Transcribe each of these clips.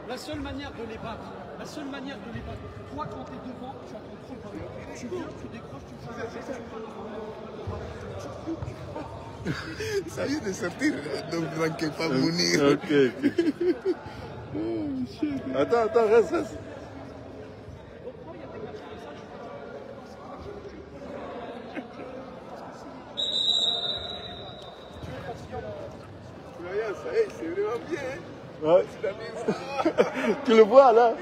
La seule manière de les battre, toi quand t'es devant, tu en contrôles pas. Tu viens, tu décroches, tu fais Ça vient de sortir, donc ne manquez pas Mounir. Ok. Attends, reste. C'est vraiment bien. Ouais. Tu le vois là?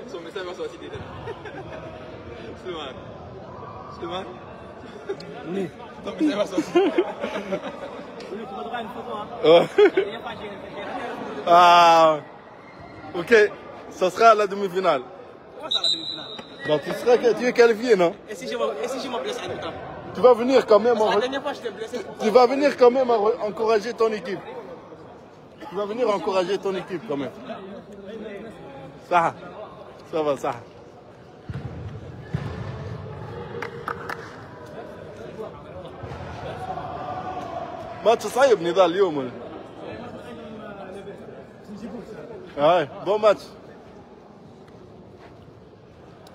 Son message va sortir des têtes. Suleiman. Oui. Ton message va sortir. Tu voudras une photo, hein? Ah. Ok. Ça sera la demi-finale. Comment ça la demi-finale? Donc tu es qualifié, non? Et si je me blesse à l'autre? Tu vas venir quand même. La dernière fois, je t'ai blessé. Tu vas venir quand même encourager ton équipe. Tu vas venir encourager ton équipe quand même. Ça va, ça. Match صعب نضال اليوم. Ouais, bon match.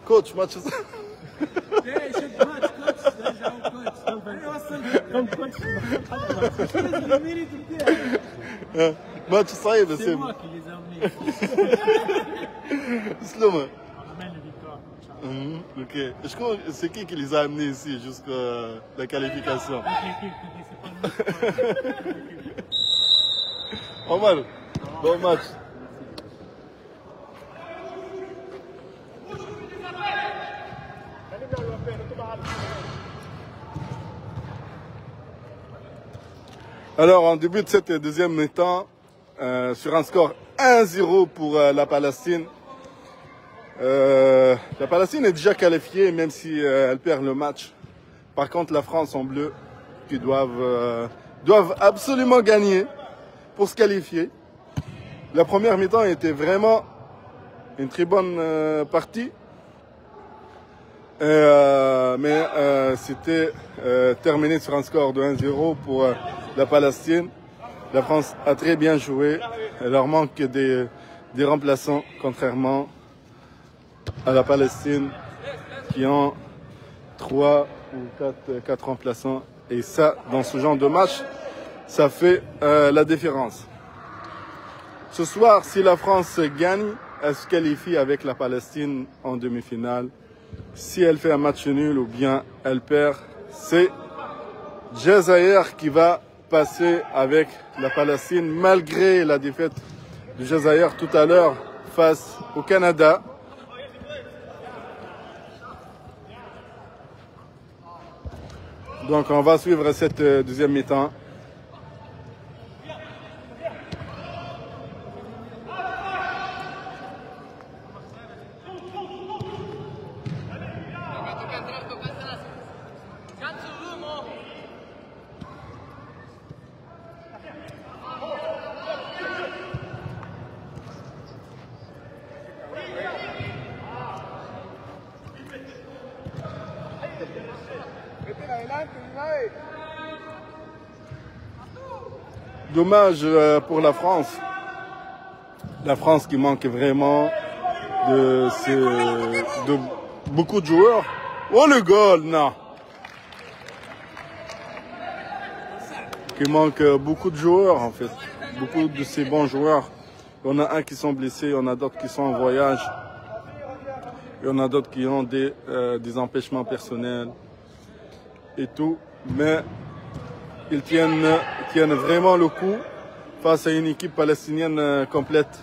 Coach, match صعب. ماتش صعيب يا سيدي. سلومة. Ok. C'est qui les a amenés ici jusqu'à la qualification? Omar, bon match. Alors, on débute cette deuxième mi-temps sur un score 1-0 pour la Palestine. La Palestine est déjà qualifiée, même si elle perd le match. Par contre, la France en bleu, qui doivent absolument gagner pour se qualifier. La première mi-temps était vraiment une très bonne partie. Mais c'était terminé sur un score de 1-0 pour la Palestine. La France a très bien joué. Il leur manque des remplaçants, contrairement à la Palestine qui ont 3 ou 4 remplaçants. Et ça, dans ce genre de match, ça fait la différence. Ce soir, si la France gagne, elle se qualifie avec la Palestine en demi-finale. Si elle fait un match nul ou bien elle perd, c'est Jazaïr qui va passer avec la Palestine malgré la défaite du Jazaïr tout à l'heure face au Canada. Donc on va suivre cette deuxième mi-temps. Dommage pour la France. La France qui manque vraiment de beaucoup de joueurs. Oh le goal, non. Qui manque beaucoup de joueurs en fait. Beaucoup de ces bons joueurs. Il y en a un qui sont blessés, il y en a d'autres qui sont en voyage. Il y en a d'autres qui ont des empêchements personnels et tout. Mais ils tiennent vraiment le coup face à une équipe palestinienne complète.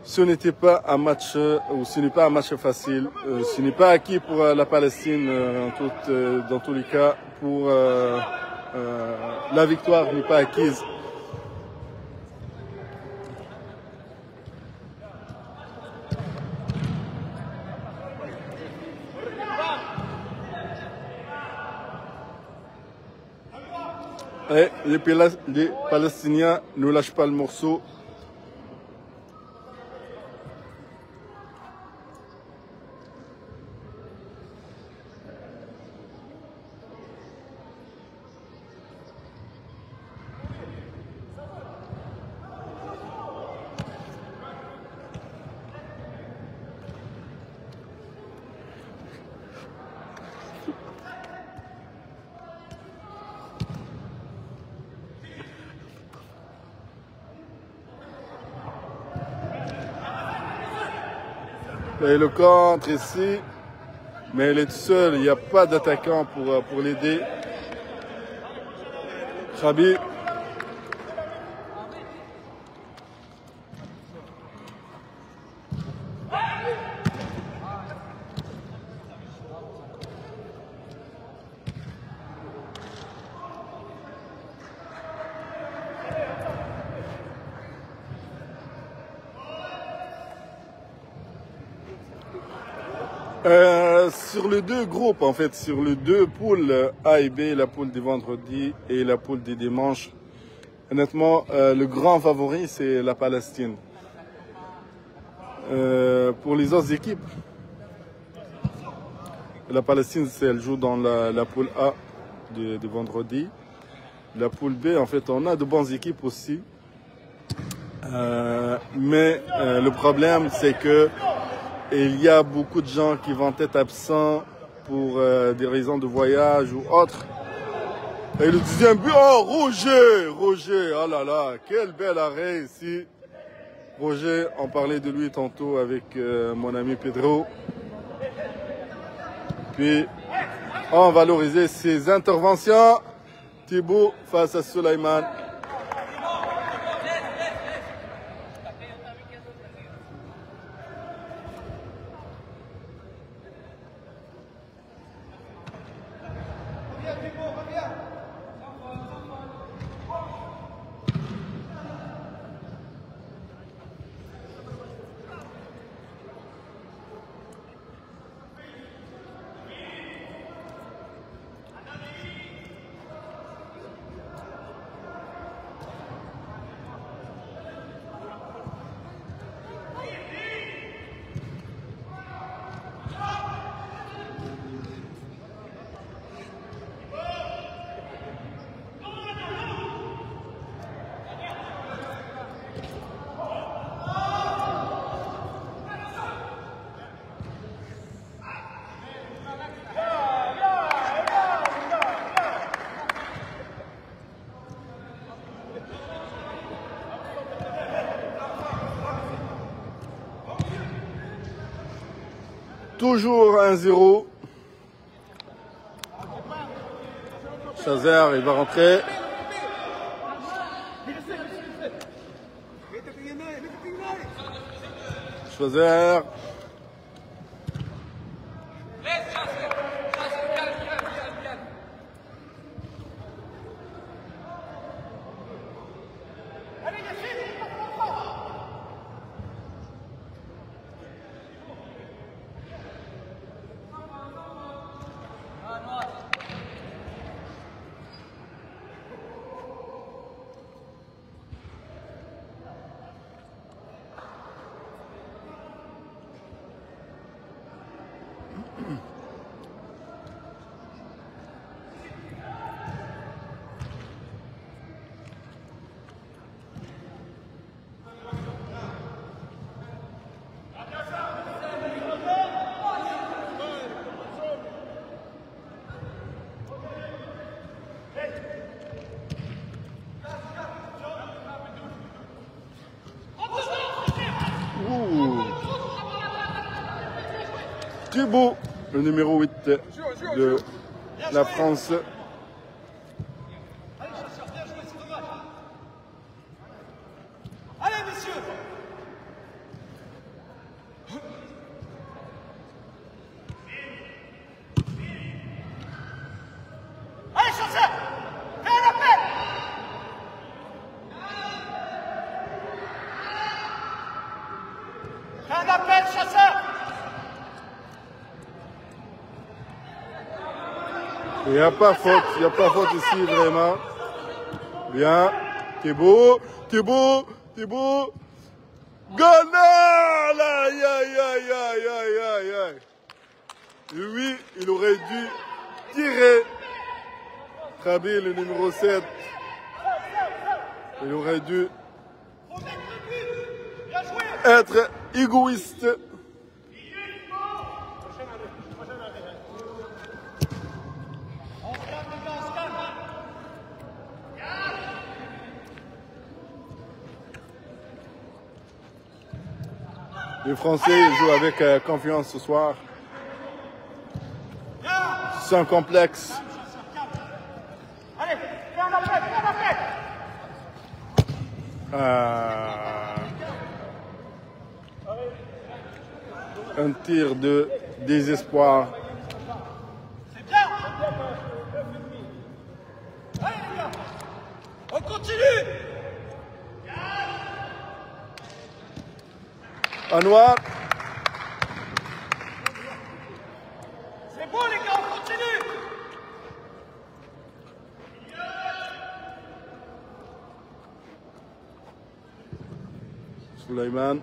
Ce n'était pas un match, ou ce n'est pas un match facile. Ce n'est pas acquis pour la Palestine dans tous les cas pour la victoire n'est pas acquise. Et les Palestiniens ne lâchent pas le morceau. Et le contre ici, mais il est tout seul, il n'y a pas d'attaquant pour l'aider. Khabi. Sur les deux groupes, en fait, sur les deux poules A et B, la poule du vendredi et la poule du dimanche, honnêtement, le grand favori, c'est la Palestine. Pour les autres équipes, la Palestine, elle joue dans la poule A du vendredi. La poule B, en fait, on a de bonnes équipes aussi. Mais le problème, c'est que il y a beaucoup de gens qui vont être absents pour des raisons de voyage ou autres. Et le deuxième but, oh Roger, oh là là, quel bel arrêt ici. Roger, on parlait de lui tantôt avec mon ami Pedro. Puis, on valorisait ses interventions. Thibaut face à Suleiman. Toujours 1-0. Chazer, il va rentrer. Chazer. Thibaut, le numéro 8 de la France. Allez, messieurs! Allez, chasseur! Fais un appel! Il n'y a pas faute ici, vraiment. Bien. Thibaut. Ghana! Aïe, aïe, aïe, aïe, aïe, aïe, aïe. Lui, il aurait dû tirer. Krabi, le numéro 7. Il aurait dû être égoïste. Les Français jouent avec confiance ce soir. Sans complexe. Un tir de désespoir. C'est bien. Allez les gars, on continue. Anouar. C'est bon les gars, on continue. Souleymane.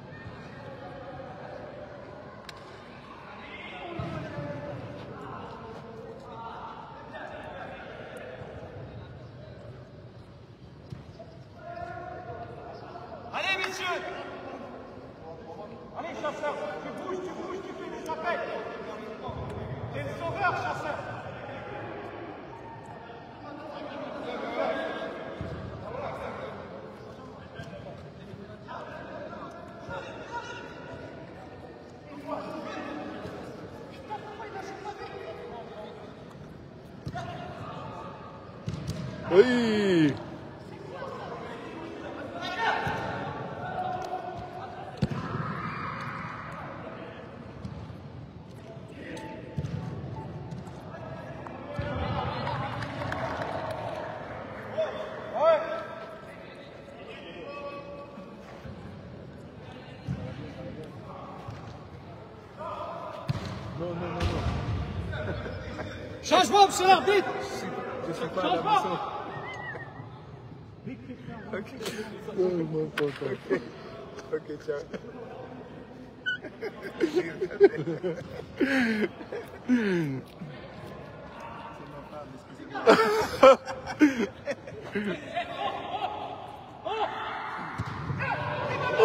Allez messieurs. Allez chasseur, tu bouges, tu fais des appels. T'es le sauveur chasseur. Oui. Changement, monsieur l'arbitre. Je suis pas à la maison. Ok, ciao.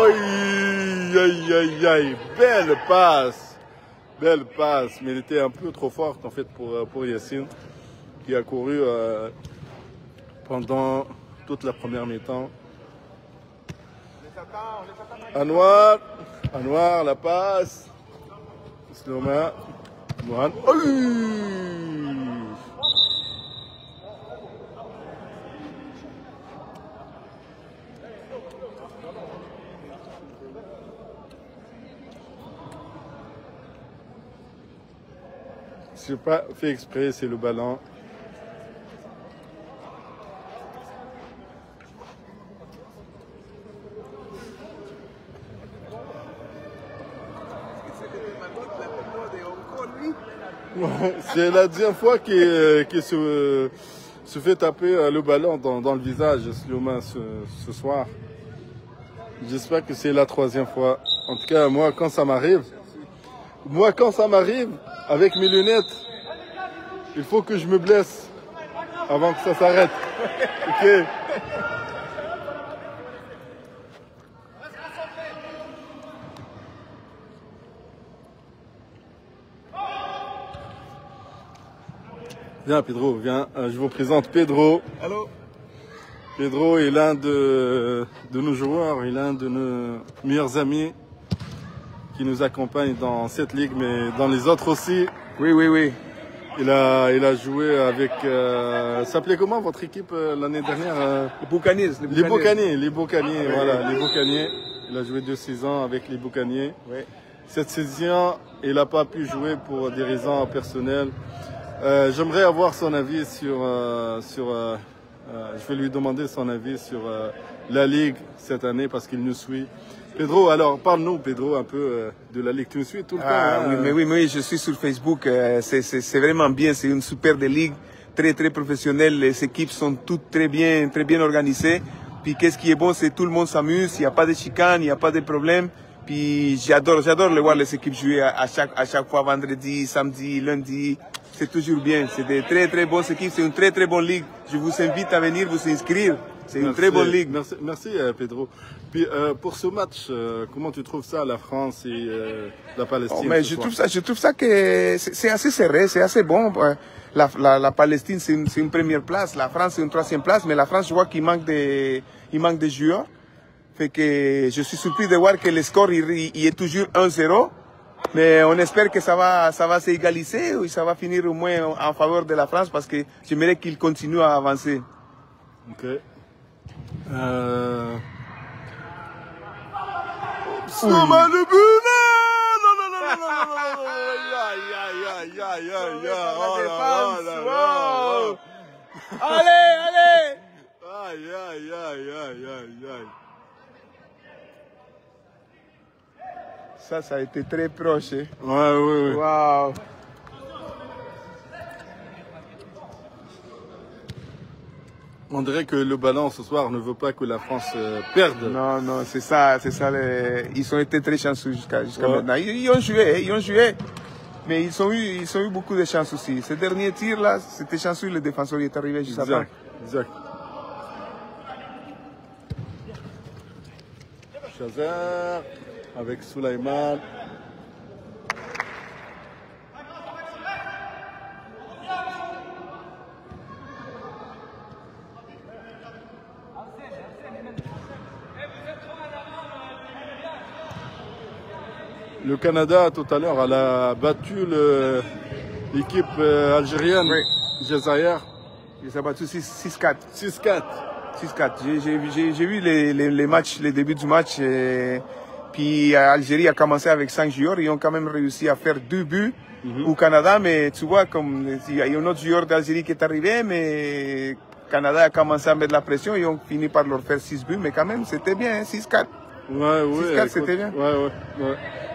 Aïe, aïe, aïe, aïe. Belle passe. Belle passe. Mais elle était un peu trop forte en fait pour Yacine, qui a couru pendant toute la première mi-temps. Anouar, la passe. Sloma. Mohan. C'est pas fait exprès, c'est le ballon. C'est la deuxième fois qu'il se fait taper le ballon dans le visage, Sloma, ce soir. J'espère que c'est la troisième fois. En tout cas, moi, quand ça m'arrive, avec mes lunettes, il faut que je me blesse avant que ça s'arrête. Ok. Viens Pedro, viens. Je vous présente Pedro. Allô? Pedro est l'un de nos joueurs, il est l'un de nos meilleurs amis qui nous accompagne dans cette ligue, mais dans les autres aussi. Oui. Il a joué avec... ça s'appelait comment votre équipe l'année dernière? Les Boucaniers. Les Boucaniers, voilà, les Boucaniers. Il a joué 2 saisons avec les Boucaniers. Oui. Cette saison, il n'a pas pu jouer pour des raisons personnelles. J'aimerais avoir son avis je vais lui demander son avis sur la Ligue cette année parce qu'il nous suit. Pedro, alors parle-nous, Pedro, un peu de la Ligue. Tu nous suis tout le temps. Hein? Oui, je suis sur Facebook. C'est vraiment bien. C'est une super ligue, très très professionnel. Les équipes sont toutes très bien organisées. Puis qu'est-ce qui est bon, c'est tout le monde s'amuse. Il n'y a pas de chicane, il n'y a pas de problème. Puis j'adore voir les équipes jouer à chaque fois, vendredi, samedi, lundi. C'est toujours bien. C'est des très très bonnes équipes. C'est une très très bonne ligue. Je vous invite à venir vous inscrire. C'est une très bonne ligue. Merci Pedro. Puis pour ce match, comment tu trouves ça, la France et la Palestine? Mais je trouve ça que c'est assez serré, c'est assez bon. La Palestine, c'est une première place. La France, c'est une troisième place. Mais la France, je vois qu'il manque de joueurs. Fait que je suis surpris de voir que le score il est toujours 1-0. Mais on espère que ça va s'égaliser ou ça va finir au moins en faveur de la France parce que j'aimerais qu'il continue à avancer. Ok. Souma le but! Allez! Ça a été très proche. Hein? Ouais. Wow. On dirait que le ballon ce soir ne veut pas que la France perde. Non, c'est ça. Ils ont été très chanceux jusqu'à maintenant. Ils ont joué. Mais ils ont eu beaucoup de chance aussi. Ce dernier tir là, c'était chanceux, le défenseur est arrivé juste après. Exact. Chazer avec Souleymane. Le Canada, tout à l'heure, elle a battu l'équipe algérienne, oui. Jazair. Ils ont battu 6-4. 6-4. J'ai vu les débuts du match. Puis Algérie a commencé avec 5 joueurs. Ils ont quand même réussi à faire 2 buts au Canada. Mais tu vois, comme il y a un autre joueur d'Algérie qui est arrivé, mais Canada a commencé à mettre la pression. Ils ont fini par leur faire 6 buts. Mais quand même, c'était bien, 6-4. Ouais, 6-4, c'était bien. Ouais.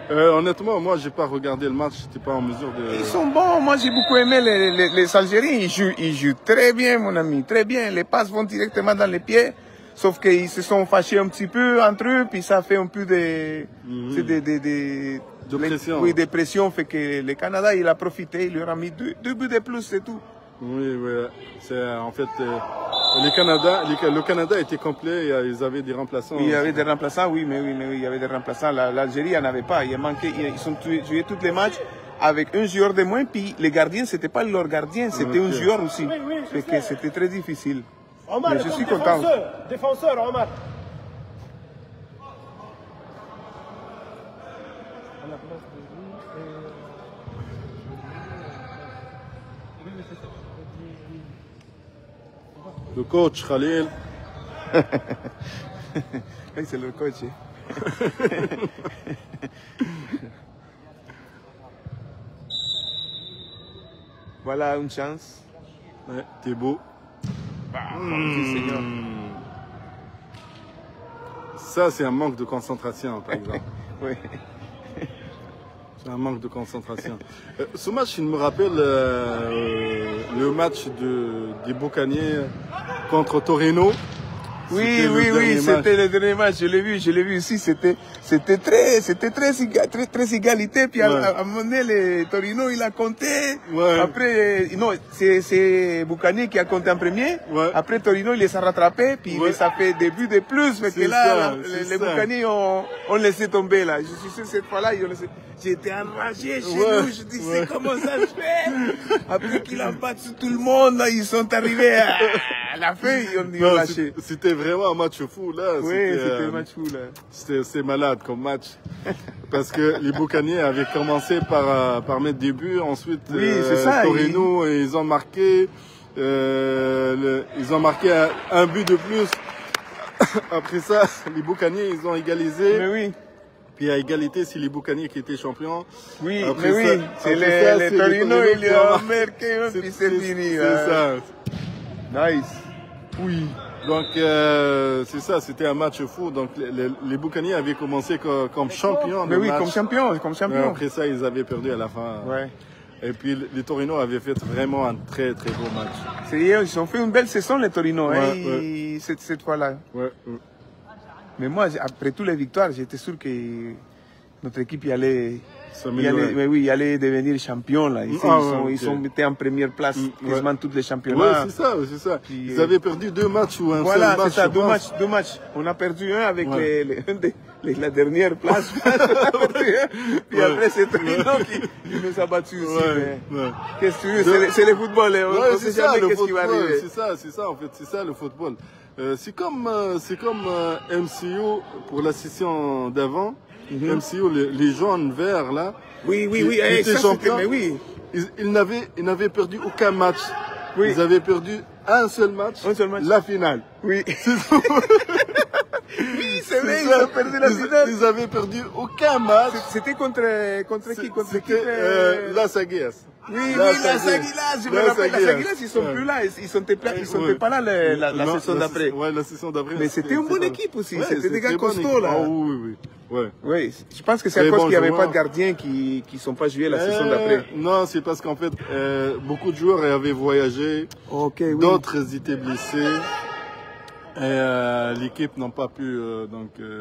Honnêtement, moi, j'ai pas regardé le match, j'étais pas en mesure de... Ils sont bons. Moi, j'ai beaucoup aimé les Algériens. Ils jouent très bien, mon ami, très bien. Les passes vont directement dans les pieds. Sauf qu'ils se sont fâchés un petit peu entre eux, puis ça fait un peu de pression. Oui, de pression. Fait que le Canada, il a profité. Il leur a mis 2 buts de plus, c'est tout. Oui. C'est en fait le Canada était complet. Ils avaient des remplaçants. Oui, il y avait des remplaçants, oui, il y avait des remplaçants. L'Algérie n'en avait pas. Ils ont joué tous les matchs avec un joueur de moins. Puis les gardiens, c'était pas leur gardien, c'était un joueur aussi. Fait que c'était très difficile. Omar, mais je suis content. Défenseur, Omar. Le coach Khalil. Oui, c'est le coach. Voilà une chance. Ouais, t'es beau. Ça, c'est un manque de concentration, par exemple. Oui. C'est un manque de concentration. Ce match, il me rappelle le match des Buccaneers contre Torino. Oui, c'était le dernier match. Je l'ai vu aussi. C'était très égalité. Puis à un moment donné, le Torino, il a compté. Ouais. Après, non, c'est Buccaneers qui a compté en premier. Ouais. Après, Torino, il les a rattrapés. Puis ça fait des buts de plus. Fait que là, les Buccaneers ont laissé tomber là. Je suis sûr cette fois-là, j'étais enragé chez nous. Je disais comment ça se fait. Après qu'il a battu tout le monde, là, ils sont arrivés à la fin, ils ont lâché. C'était vraiment un match fou là. Oui, c'était un match fou là. C'est malade comme match. Parce que les Buccaneers avaient commencé par mettre des buts, ensuite Torino, et ils ont marqué un but de plus. Après ça, les Buccaneers, ils ont égalisé. Mais oui. Puis à égalité, c'est les Buccaneers qui étaient champions. Oui, après mais oui, c'est les Torino, ils ont marqué, puis c'est fini. C'est ça. Nice. Oui. Donc c'est ça, c'était un match fou. Donc les Buccaneers avaient commencé comme champions. Mais oui, comme champions. Après ça, ils avaient perdu à la fin. Ouais. Et puis les Torino avaient fait vraiment un très très beau match. Ils ont fait une belle saison, les Torino, Ouais, hein, ouais. cette fois-là. Ouais. Mais moi, après toutes les victoires, j'étais sûr que notre équipe y allait devenir champion. Là. Ils ont été en première place quasiment tous les championnats. Ouais, c'est ça, c'est ça. Puis, ils avaient perdu 2 matchs ou un voilà, seul match. c'est ça, deux matchs. On a perdu un avec la dernière place. Puis après, c'est Torino qui nous a battus aussi. Qu'est-ce que tu veux, c'est le football. On ne sait jamais qu'est-ce qui va arriver. C'est ça, en fait, c'est ça le football. C'est comme MCO pour la session d'avant. MCO, les jaunes verts là. Oui, qui étaient champions. Mais oui. Ils n'avaient perdu aucun match. Oui. Ils avaient perdu un seul match. La finale. Oui. Oui, c'est vrai, ils ont perdu la finale. Ils avaient perdu aucun match. C'était contre qui? C'était Las Aguilas. Oui, Las Aguilas, je me rappelle. Las Aguilas, ils sont plus là. Ils sont pas là la saison d'après. Ouais, la saison d'après. Mais c'était une bonne équipe aussi. C'était des gars costauds là. Ah oui. Oui, je pense que c'est à cause qu'il n'y avait pas de gardiens qui ne sont pas joués la saison d'après. Non, c'est parce qu'en fait, beaucoup de joueurs avaient voyagé. D'autres étaient blessés. Et l'équipe n'a pas pu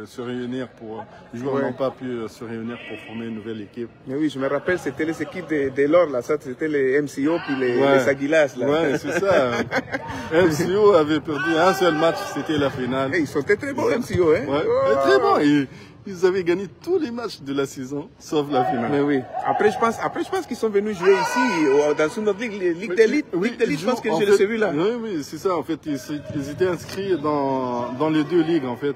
se réunir les joueurs n'ont pas pu se réunir pour former une nouvelle équipe. Mais oui, je me rappelle, c'était les équipes de l'or là, ça c'était les MCO puis les Aguilas là. Ouais, c'est ça. MCO avait perdu un seul match, c'était la finale. Ils sont très bons MCO, hein. Ouais, très bons. Ils avaient gagné tous les matchs de la saison, sauf la finale. Mais oui. Après, je pense qu'ils sont venus jouer ici, dans une autre ligue d'élite. Ligue d'élite, je pense que je les ai vus là. Oui, c'est ça. En fait, ils étaient inscrits dans les 2 ligues, en fait.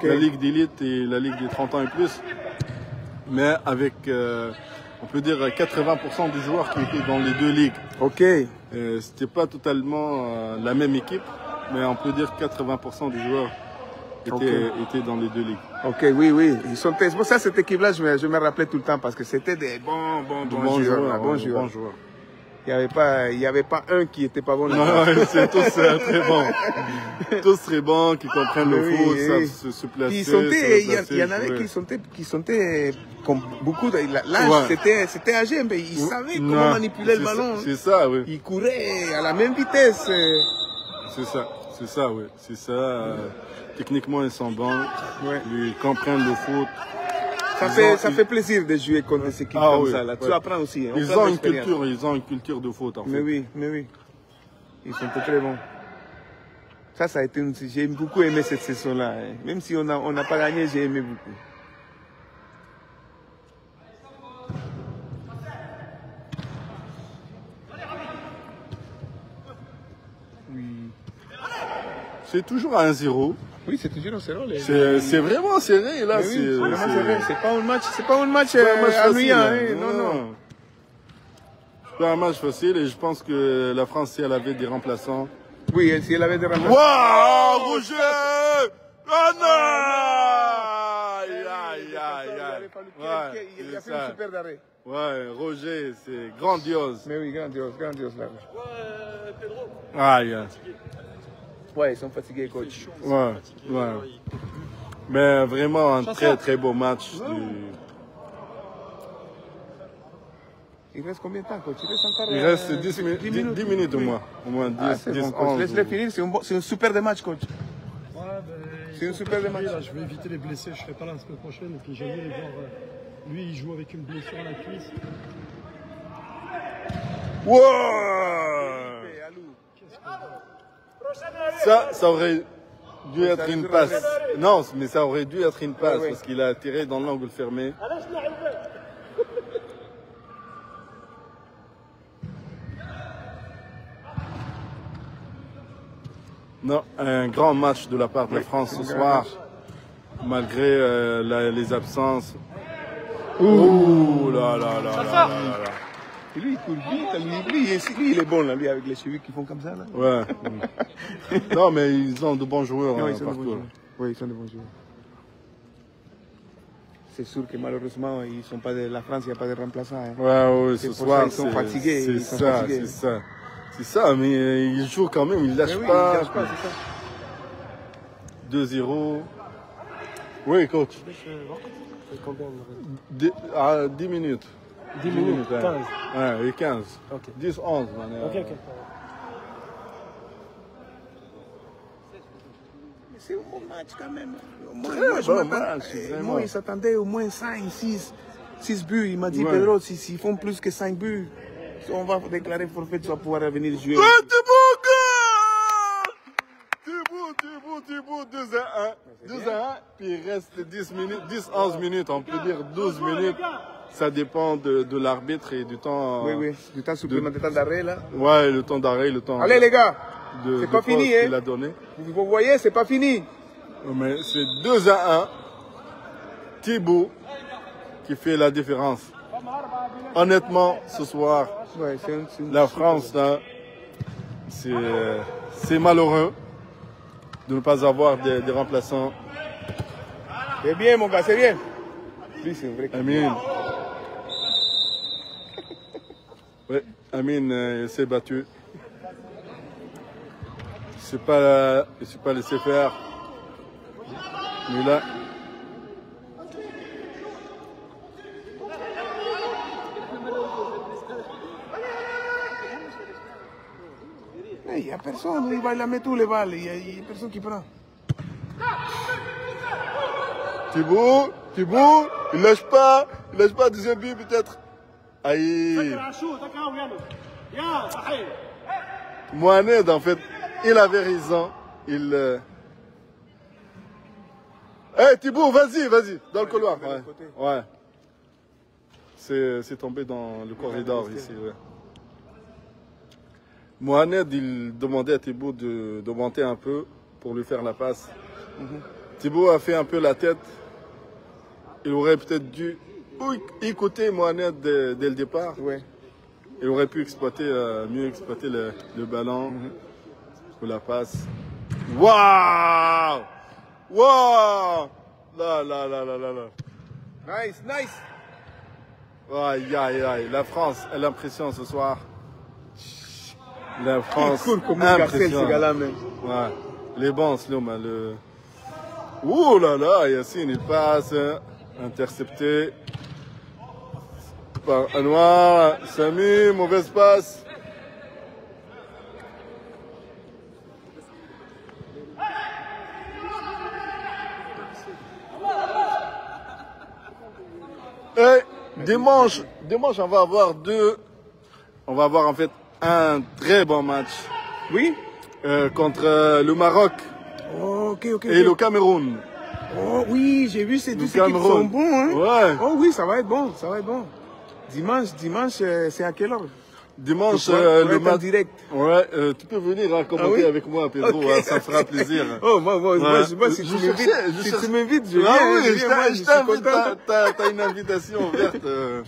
La ligue d'élite et la ligue des 30 ans et plus. Mais avec, on peut dire, 80% des joueurs qui étaient dans les 2 ligues. C'était pas totalement la même équipe, mais on peut dire 80% des joueurs étaient dans les 2 ligues. Oui. Ça, cette équipe-là, je me rappelais tout le temps parce que c'était des bons joueurs. Il n'y avait pas un qui n'était pas bon. Non, c'est tous très bons. Tous très bons, qui comprennent le foot, savent se placer. Il y en avait qui sont comme beaucoup. L'âge, c'était âgé, mais ils savaient comment manipuler le ballon. C'est ça, oui. Ils couraient à la même vitesse. C'est ça, oui. C'est ça. Techniquement, ils sont bons. Ils comprennent le foot. Ça fait plaisir de jouer contre des équipes comme ça. Là. Tu apprends aussi. Ils ont une culture de foot, en fait. Mais oui. Ils sont très bons. Ça a été j'ai beaucoup aimé cette saison-là. Hein. Même si on n'a pas gagné, j'ai aimé beaucoup. Oui. C'est toujours à 1-0. Oui, c'est toujours 1-0. C'est vraiment serré là. C'est vraiment serré. C'est pas un match ennuyant. Hein. Non. C'est pas un match facile et je pense que la France, si elle avait des remplaçants. Oui, si elle avait des remplaçants. Waouh, Roger! Oh non! Aïe. Il a fait un super d'arrêt. Ouais, Roger, c'est grandiose. Mais oui, grandiose là. Pedro. Aïe. Ouais, ils sont fatigués, coach. Ouais. Mais vraiment un très beau match. Il reste combien de temps, coach? Il reste 10 minutes au moins. Au moins 10, 11. Laisse-les finir, c'est un super de match, coach. C'est un super de match. Je vais éviter les blessés, je ne serai pas là la semaine prochaine. Et puis j'aime bien les voir. Lui, il joue avec une blessure à la cuisse. Wow! Ça aurait dû être une passe. Non, mais ça aurait dû être une passe parce qu'il a tiré dans l'angle fermé. Non, un grand match de la part de la France ce soir, malgré les absences. Ouh là. Et lui, il court vite. Lui, il est bon, là, lui, avec les chevilles qui font comme ça. Là. Ouais. Non, mais ils ont de bons joueurs. Non, ils sont de bons joueurs. Oui, ils sont de bons joueurs. C'est sûr que malheureusement, ils sont pas de la France, il n'y a pas de remplaçants. Hein. Ouais, ce soir, ils sont fatigués. C'est ça, mais ils jouent quand même, ils lâchent pas. Ils lâchent pas, c'est ça. 2-0. Oui, coach. Combien 10 minutes. 10 minutes, 15. Ouais, 15. Ok. 10, 11. Ok. c'est un bon match quand même. Bon match, vraiment. Moi, il s'attendait au moins 5, 6 buts. Il m'a dit, Ouais. Pedro, s'ils font plus que 5 buts, on va déclarer forfait, tu vas pouvoir revenir jouer. Thibaut, 2-1, puis il reste 10-11 minutes, on peut dire 12 minutes. Ça dépend de l'arbitre et du temps. Oui, du temps supplémentaire, du temps d'arrêt là. Ouais, le temps d'arrêt, le temps. Allez les gars, de c'est pas fini, qu'il hein. a donné. Vous voyez, c'est pas fini. Mais c'est 2-1. Thibaut qui fait la différence. Honnêtement, ce soir, Ouais, la France, là, c'est malheureux de ne pas avoir des remplaçants. C'est bien, mon gars, c'est bien. Lui, c'est vrai. Amine. Oui, Amine, il s'est battu. Il ne s'est pas laissé faire. Mais là, Il n'y a personne, il va la mettre tous les balles, il n'y a personne qui prend. Thibaut, il lâche pas, deuxième but peut-être. Aïe. Mohamed, en fait, il avait raison. Hey Thibaut, vas-y, dans le couloir. Ouais. C'est tombé dans le corridor ici. Ouais. Mohamed, il demandait à Thibaut de monter un peu pour lui faire la passe. Thibaut a fait un peu la tête. Il aurait peut-être dû écouter Mohamed dès le départ. Ouais. Il aurait pu mieux exploiter le ballon pour la passe. Waouh! Là. Nice. Aïe. La France a l'impression ce soir. La France Il court comme un garcelle, ce gars-là, même. Ouais. Les bons, Ouh là, Yacine, il passe. Intercepté par Anouar. Samy, mauvaise passe. Et dimanche, on va avoir en fait un très bon match. Oui? Contre le Maroc Ok. et le Cameroun. Oh oui, j'ai vu ces deux équipes Cameroun. sont bons, hein? Ouais. Oh oui, ça va être bon. Dimanche, c'est à quelle heure? Dimanche, le match direct. Ouais, tu peux venir commenter oui? avec moi, Pedro, Ok. hein, ça fera plaisir. Oh, moi, si tu m'invites, je viens. Je t'invite, t'as une invitation ouverte. Je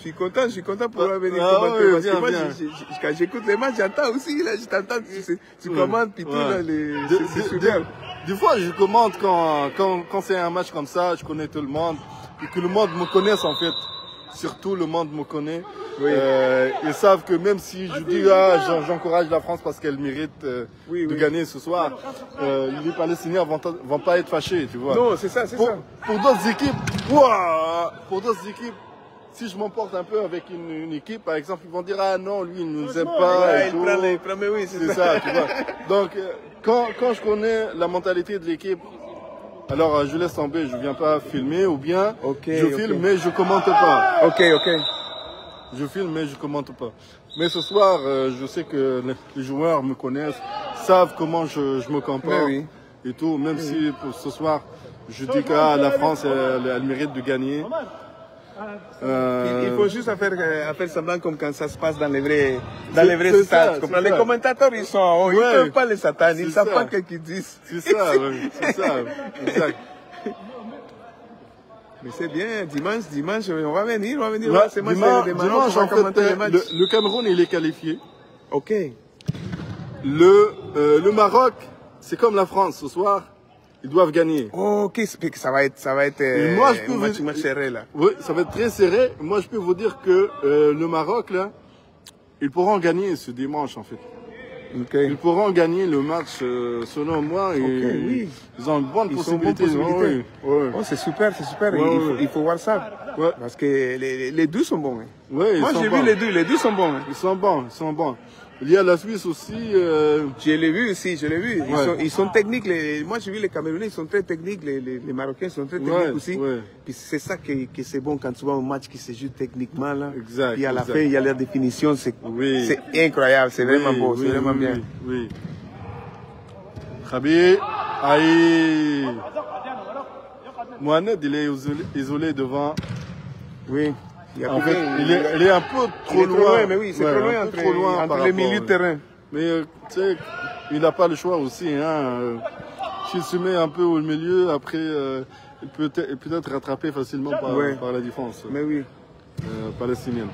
suis content pour venir Ah commenter. oui, Parce que moi, viens. quand j'écoute les matchs, j'entends aussi, là, je t'entends, tu commandes, puis tout, là, c'est super. Des fois, je commente quand c'est un match comme ça, je connais tout le monde, et que le monde me connaisse en fait. Surtout le monde me connaît. Oui. Ils savent que même si je dis j'encourage la France parce qu'elle mérite de gagner ce soir, les Palestiniens vont pas être fâchés, tu vois. Non, c'est ça. Pour d'autres équipes, si je m'emporte un peu avec une équipe, par exemple, ils vont dire ah non, lui il nous aime pas. Ouais, et tout. il prend, mais oui, C'est ça, tu vois. Donc quand je connais la mentalité de l'équipe, alors je laisse tomber, je viens pas filmer ou bien je filme mais je commente pas. Ok. Je filme mais je commente pas. Mais ce soir, je sais que les joueurs me connaissent, savent comment je me comporte et tout. Même si pour ce soir, je dis que la France, elle mérite de gagner. Il faut juste faire semblant comme quand ça se passe dans les vrais stades. Les commentateurs, ils peuvent pas les attendre, ils ne savent pas ce qu'ils disent. C'est ça, exact. Mais c'est bien, dimanche, on va venir. Dimanche, en fait, le Cameroun, il est qualifié. Ok. Le Maroc, c'est comme la France ce soir. Ils doivent gagner. Ok, ça va être moi, je peux un match serré là. Oui, ça va être très serré. Moi, je peux vous dire que le Maroc, là, ils pourront gagner ce dimanche, en fait. Okay. Ils pourront gagner le match, selon moi. Oui. Ils ont une bonne possibilité. Oui. Oh, c'est super. Il faut voir ça. Ouais. Parce que les deux sont bons. Hein. Ouais, moi, j'ai vu les deux sont bons. Hein. Ils sont bons. Il y a la Suisse aussi. Je l'ai vu aussi, je l'ai vu. Ouais. Ils sont techniques. Moi, j'ai vu les Camerounais, ils sont très techniques. Les Marocains sont très techniques aussi. Ouais. Puis c'est ça que c'est bon quand tu vois un match qui se joue techniquement. Là. Exact. Puis à la fin, il y a la définition. C'est incroyable, c'est vraiment beau, c'est vraiment bien. Oui. Khabi, aïe. Mohamed, il est isolé devant. Oui. En fait, il est un peu trop loin. Mais oui, c'est trop loin entre les milieux de terrain. Mais tu sais, il n'a pas le choix aussi. Hein. S'il se met un peu au milieu, après, il peut être rattrapé facilement par la défense palestinienne.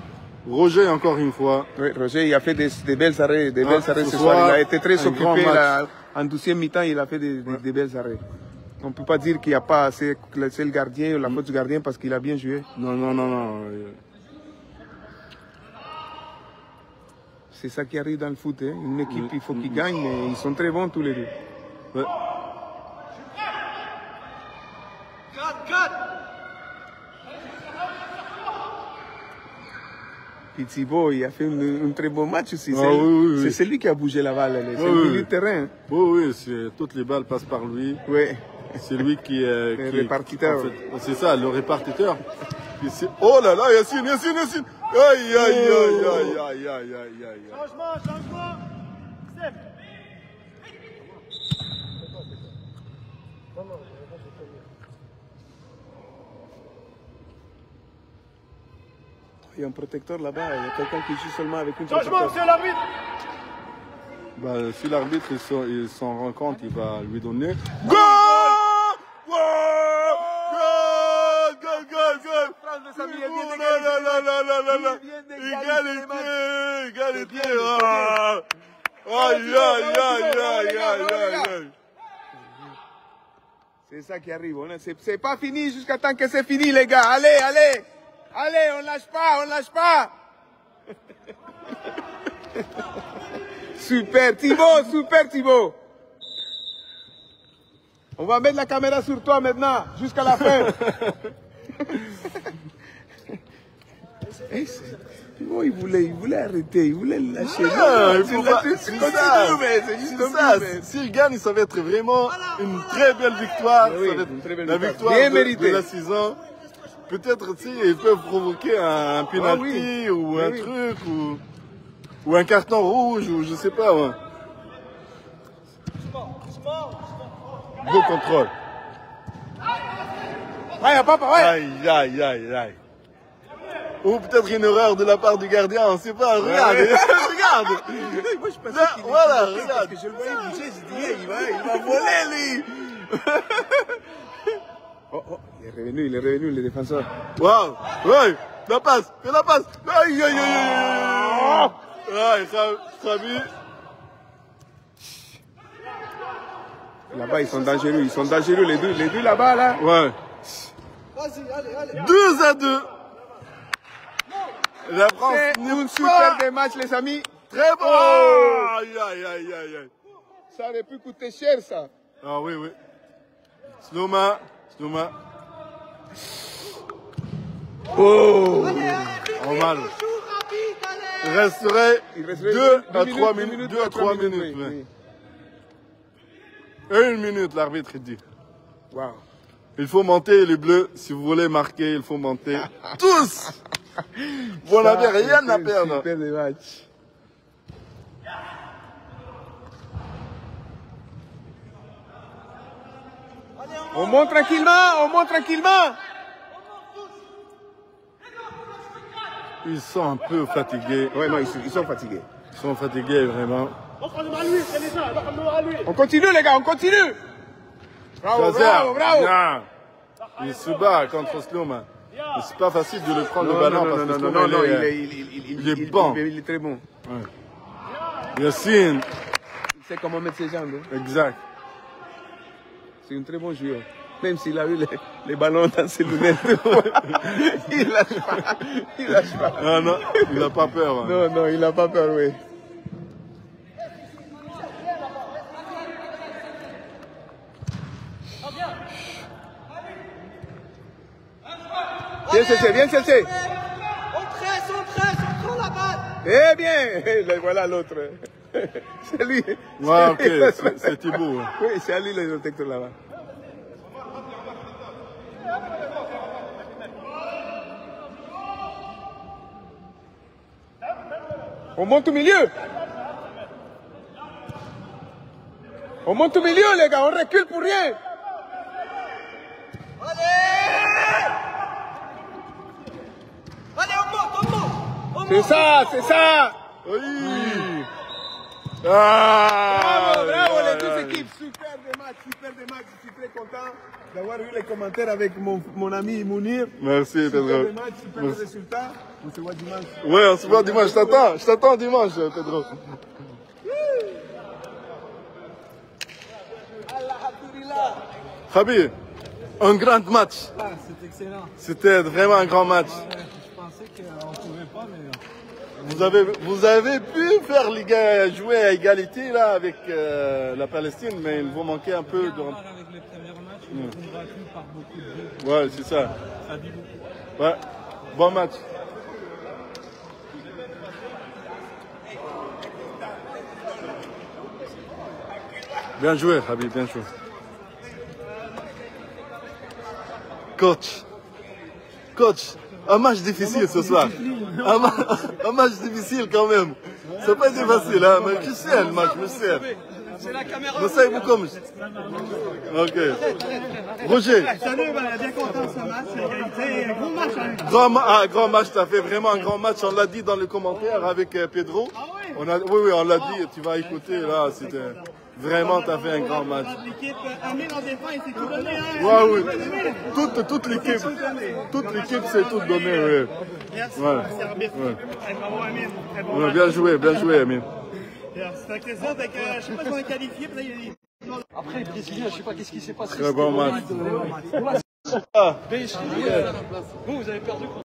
Roger, encore une fois. Oui, Roger, il a fait des belles arrêts, ce soir. Il a été très occupé là. En 12e mi-temps, il a fait des belles arrêts. On ne peut pas dire qu'il n'y a pas assez, c'est le gardien ou la faute du gardien parce qu'il a bien joué. Non. C'est ça qui arrive dans le foot. Hein. Une équipe, il faut qu'ils gagnent, mais ils sont très bons tous les deux. Ouais. Puis Thibaut, il a fait un très bon match aussi. Oui. C'est celui qui a bougé la balle. C'est le milieu de terrain. Oui, toutes les balles passent par lui. Oui. C'est lui qui est le répartiteur. En fait, c'est ça, le répartiteur. Oh là là, Yacine. Aïe. Changement. Steph. Il y a un protecteur là-bas. Il y a quelqu'un qui joue seulement avec une Changement, protecteur. monsieur l'arbitre. Bah, si l'arbitre il s'en rend compte, il va lui donner. Goal! Égalité. Aïe. C'est ça qui arrive. C'est pas fini jusqu'à temps que c'est fini, les gars. Allez, on lâche pas. Super Thibaut. On va mettre la caméra sur toi maintenant, jusqu'à la fin. Thibaut, il voulait arrêter, il voulait lâcher. C'est ça. S'il gagne, ça va être vraiment une très belle victoire. La victoire bien de méritée. la saison. Peut-être ils peuvent provoquer un penalty ou un truc ou un carton rouge ou je sais pas. Ouais. Beau contrôle. Aïe. Ou peut-être une erreur de la part du gardien, on ne sait pas. Regarde. Moi, je pensais qu'il regarde. Parce que je le voyais bouger, j'ai dit, il va voler, lui. Il est revenu, le défenseur. Waouh. Ouais, la passe. Aïe. Khabi. Là-bas, ils sont dangereux, les deux là-bas, là. Ouais. Vas-y, allez. 2-2. La France un super des matchs, les amis. Très bon. Aïe. Ça aurait pu coûter cher, ça. Ah oui. Sloma. Oh. Normal. Il resterait 2 à 3 minutes. Oui. 1 minute, l'arbitre dit. Wow. Il faut monter les bleus. Si vous voulez marquer, il faut monter. Tous. Vous n'avez rien à perdre. Super des matchs. On monte tranquillement. Ils sont un peu fatigués. Ouais, non, ils sont fatigués. Ils sont fatigués, vraiment. On continue, les gars, on continue. Bravo. Bien. Il se bat contre Sloma. C'est pas facile de le prendre le ballon parce que Sloma, il est bon. Il est très bon. Ouais. Yacine. Il sait comment mettre ses jambes. Hein. Exact. C'est un très bon joueur. Même s'il a eu les ballons dans ses lunettes. Il lâche pas. Non, il n'a pas peur. Hein. Non, il n'a pas peur, oui. Viens chercher. On prend la balle. Eh bien, voilà l'autre. C'est lui. Ouais, ok, c'est Thibaut. Ouais. Oui, c'est à lui le détecteur là-bas. On monte au milieu. On monte au milieu, les gars, on recule pour rien. Allez, on monte. C'est ça, c'est ça. Oui. Ah, Bravo, bravo les deux ouais. équipes. Super des matchs, super des matchs. Je suis très content d'avoir eu les commentaires avec mon ami Mounir. Merci, Super Pedro. des matchs, super des résultats. On se voit dimanche. Ouais, on se voit dimanche. Je t'attends dimanche, Pedro. Khabib, un grand match. Ah, c'est excellent. C'était vraiment un grand match. Je pensais qu'on ne pouvait pas, mais... Vous avez pu faire jouer à égalité là avec la Palestine, mais il vous manquait un peu de... Avec le premier match, on a battu par beaucoup de buts. Ouais, c'est ça. Ça dit beaucoup. Ouais, bon match. Bien joué, Khabib, bien joué. Coach, un match difficile ce soir. Un match difficile quand même. C'est pas été facile, hein, mais je sais le match, je sais. C'est la caméra. Je sais beaucoup. Ok. Roger. Salut, bien content de ce match. C'est un gros match. Grand match, t'as fait vraiment un grand match. On l'a dit dans les commentaires avec Pedro. Oui, on l'a dit. Tu vas écouter là. C'était vraiment, t'as fait un grand match. L'équipe Amine en défense, c'est tout donné. Ouais, oui. Toute l'équipe s'est tout donné. Oui. Merci. Ouais. Bravo, Amine. Ouais, bien joué, Amine. C'est agressant, je ne sais pas si on est qualifié. Après, les Brésiliens, je ne sais pas qu'est-ce qui s'est passé. Très bon match. Vous avez perdu.